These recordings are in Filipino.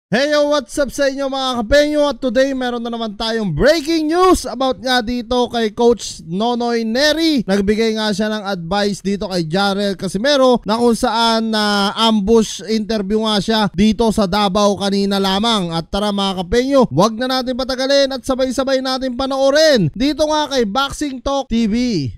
Hey yo, what's up sa inyo mga kapenyo? At today meron na naman tayong breaking news about nga dito kay Coach Nonoy Neri. Nagbigay nga siya ng advice dito kay Jarrell Casimero na kung saan na ambush interview nga siya dito sa Davao kanina lamang. At tara mga kapenyo, wag na natin patagalin at sabay-sabay natin panoorin dito nga kay Boxing Talk TV.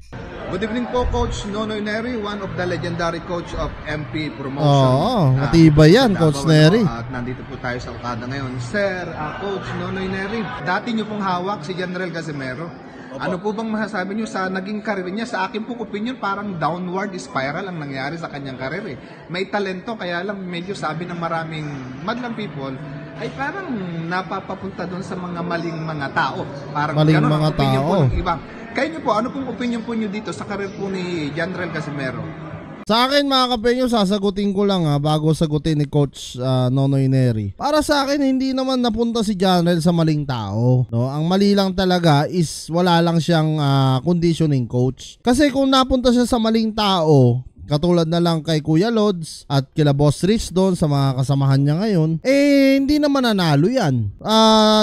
Good evening po, Coach Nonoy Neri, one of the legendary coach of MP Promotion. Oo, matibay yan, Coach Neri. At nandito po tayo sa Okada ngayon. Sir, Coach Nonoy Neri, dati nyo pong hawak si General Casimero. Ano po bang masasabi nyo sa naging karir niya? Sa akin pong opinion, parang downward spiral ang nangyari sa kanyang karir. May talento, kaya lang medyo sabi ng maraming madlang people, ay parang napapapunta doon sa mga maling mga tao. Parang maling ganun, mga tao. po ng iba. Kayo niyo po, ano pong opinion po niyo dito sa karir po ni General Casimero? Sa akin mga kapenyo, sasagutin ko lang bago sagutin ni Coach Nonoy Neri. Para sa akin, hindi naman napunta si General sa maling tao. No? Ang mali lang talaga is wala lang siyang conditioning coach. Kasi kung napunta siya sa maling tao, katulad na lang kay Kuya Lods at kila Boss Rich doon sa mga kasamahan niya ngayon, hindi naman nanalo yan.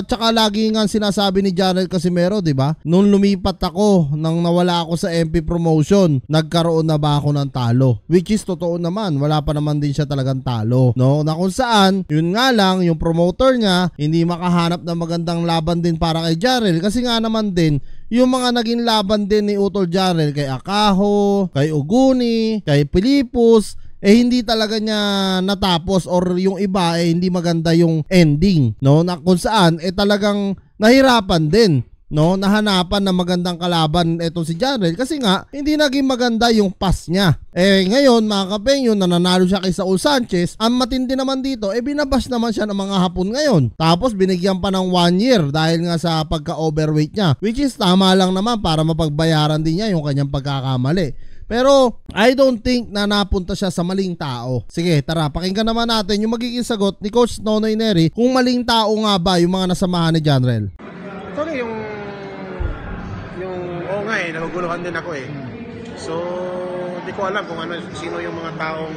Tsaka lagi nga sinasabi ni Jarrell Casimero, di ba? Nung lumipat ako, nang nawala ako sa MP Promotion, nagkaroon na ba ako ng talo? Which is totoo naman, wala pa naman din siya talagang talo. No? Na kung saan, yun nga lang, yung promoter niya, hindi makahanap ng magandang laban din para kay Jarrell. Kasi nga naman din, yung mga naging laban din ni Utol Jarrell kay Akaho, kay Uguni, kay Pilipos, hindi talaga niya natapos or yung iba hindi maganda yung ending, no? Na kung saan talagang nahirapan din, no? Nahanapan na magandang kalaban etong si Jarrell kasi nga hindi naging maganda yung pass niya. Ngayon mga kapenyo, nananalo siya kay Saul Sanchez. Ang matindi naman dito, binabash naman siya ng mga Hapon ngayon. Tapos binigyan pa ng 1 year dahil nga sa pagka-overweight niya. Which is tama lang naman para mapagbayaran din niya yung kanyang pagkakamali. Pero I don't think na napunta siya sa maling tao. Sige, tara, pakinggan naman natin yung magiging sagot ni Coach Nonoy Neri kung maling tao nga ba yung mga nasamahan ni Jarrell. Sorry, yung oo nga naguguluhan din ako So, hindi ko alam kung sino yung mga taong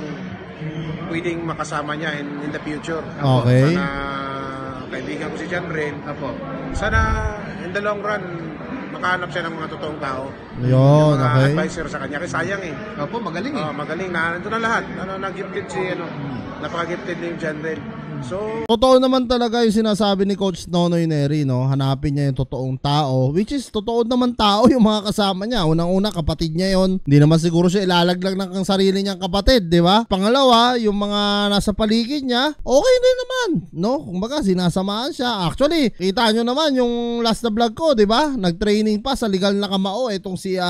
pwedeng makasama niya in the future. Okay. Sana kaibigan ko si Jarrell. Sana in the long run makahanap siya ng mga totoong tao. Yun, mga okay. advisor sa kanya. Kasi sayang Opo, magaling magaling. Nandun na lahat. Nag-gifted si napaka-gifted na yung Jarrell. So, totoo naman talaga yung sinasabi ni Coach Nonoy Neri, no? Hanapin niya yung totoong tao, which is totoo naman tao yung mga kasama niya. Unang-una, kapatid niya yon. Hindi naman siguro siya ilalaglag ng sarili niyang kapatid, di ba? Pangalawa, yung mga nasa paligid niya, okay din naman, no? Kumbaga, sinasamahan siya. Actually, kita nyo naman yung last na vlog ko, di ba? Nag-training pa sa legal na kamao itong si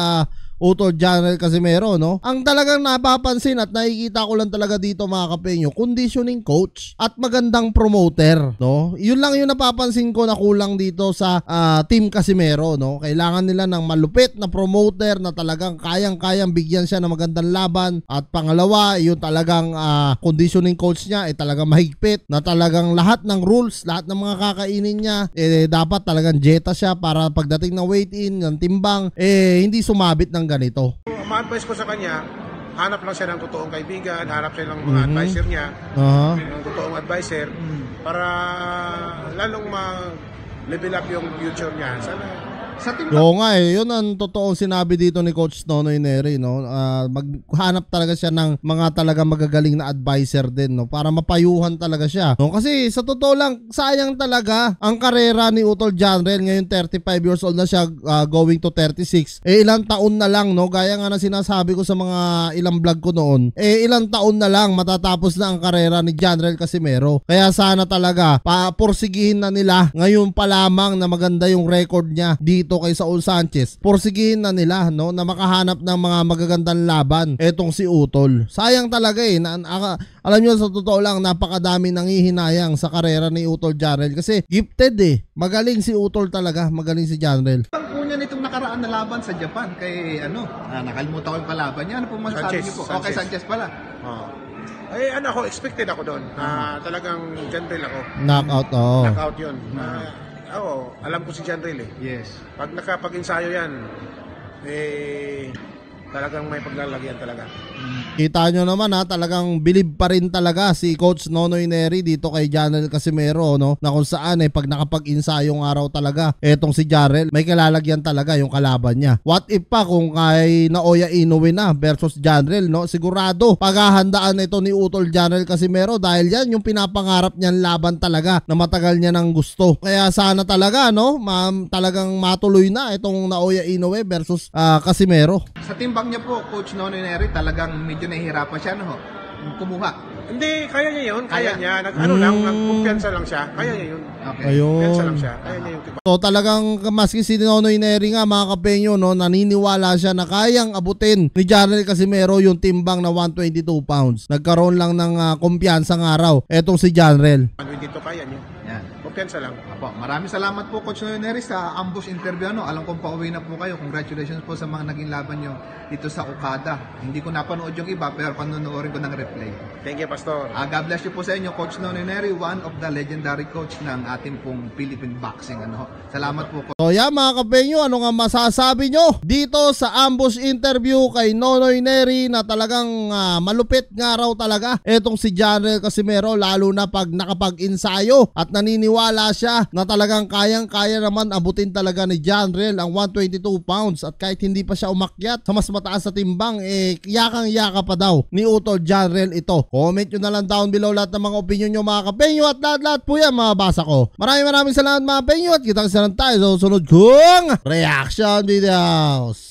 Utol Jarrell Casimero, no? Ang talagang napapansin at nakikita ko lang talaga dito mga kapenyo, conditioning coach at magandang promoter, no? Yun lang yung napapansin ko na kulang dito sa Team Casimero, no? Kailangan nila ng malupit na promoter na talagang kayang-kayang bigyan siya ng magandang laban. At pangalawa, yung talagang conditioning coach niya talagang mahigpit na talagang lahat ng rules, lahat ng mga kakainin niya dapat talagang jeta siya para pagdating ng weight in, ng timbang, hindi sumabit ng ganito. ma-advise ko sa kanya, hanap lang siya ng totoong kaibigan, hanap siya ng mga advisor niya, ng totoong advisor, para lalong ma-level up yung future niya. Sana sa team. Oo nga yun ang totoong sinabi dito ni Coach Nonoy Neri, no? Maghanap talaga siya ng mga talaga magagaling na advisor din, no? Para mapayuhan talaga siya, no? Kasi sa totoo lang, sayang talaga ang karera ni Utol Jarrell. Ngayon 35 years old na siya, going to 36. Ilang taon na lang, no? Gaya nga na sinasabi ko sa mga ilang vlog ko noon, ilang taon na lang matatapos na ang karera ni Jarrell Casimero. Kaya sana talaga porsigihin na nila ngayon pa lamang na maganda yung record niya dito kay Saul Sanchez. Porsigihin na nila, no, na makahanap ng mga magagandang laban etong si Utol. Sayang talaga alam nyo, sa totoo lang, napakadami nanghihinayang sa karera ni Utol Jarrell kasi gifted magaling si Utol talaga, magaling si Jarrell. Ang po niya nitong nakaraan na laban sa Japan kay nakalimutan ko yung kalaban niya. Ano po masasabi niyo po? Okay, Sanchez pala. Ako, expected ako doon. Talagang Jarrell ako. Knockout, Knockout yun. Alam ko si Jarrell Yes. Pag nakapag-ensayo yan, talagang may paglalagyan talaga. Kita nyo naman ha, talagang bilib pa rin talaga si Coach Nonoy Neri dito kay Janel Casimero, no? Na kung saan pag nakapag-insayong araw talaga, etong si Janel, may kalalagyan talaga yung kalaban niya. What if pa kung kay Naoya Inoue na versus Janel, no? Sigurado, paghahandaan ito ni Utol Janel Casimero dahil yan yung pinapangarap niyan laban talaga na matagal niya nang gusto. Kaya sana talaga, no? Talagang matuloy na itong Naoya Inoue versus Casimero. Sa timbang niya po, Coach Nonoy Neri, talagang medyo nahihirapan siya, no? Kumuha. Hindi, kaya niya yun. Kaya. Kaya niya. Nagkumpiyansa lang siya. Kaya niya yun. Okay. Kumpiyansa lang Ayun. siya. Kaya niya yung tiba. So talagang maski si Nonoy Neri nga mga kapenyo, no, naniniwala siya na kayang abutin ni Janel Casimero yung timbang na 122 pounds. Nagkaroon lang ng kumpiyansa ng araw etong si Janel. Dito kaya niya. Yan. Kumpiyansa lang. Apo, maraming salamat po Coach Nonoy Neri sa ambush interview. Ano? Alam kong pauwi na po kayo. Congratulations po sa mga naging laban nyo dito sa Okada. Hindi ko napanood yung iba pero panonoorin ko ng replay. Thank you, Pastor. God bless you po sa inyo, Coach Nonoy Neri, one of the legendary coach ng ating pong Philippine boxing. Ano? Salamat po. So yan mga kapenyo, ano nga masasabi nyo dito sa ambush interview kay Nonoy Neri na talagang malupit nga raw talaga etong si Janel Casimero, lalo na pag nakapag-insayo at naniniwala siya na talagang kayang-kaya naman abutin talaga ni Janel ang 122 pounds at kahit hindi pa siya umakyat sa mas mataas sa timbang, yakang-yaka pa daw ni Utol Janel ito. Comment nyo na lang down below lahat ng mga opinion nyo mga kapenyo at lahat-lahat po yan mababasa ko. Maraming salamat mga penyo at kita-kita tayo sa sunod kong reaction videos.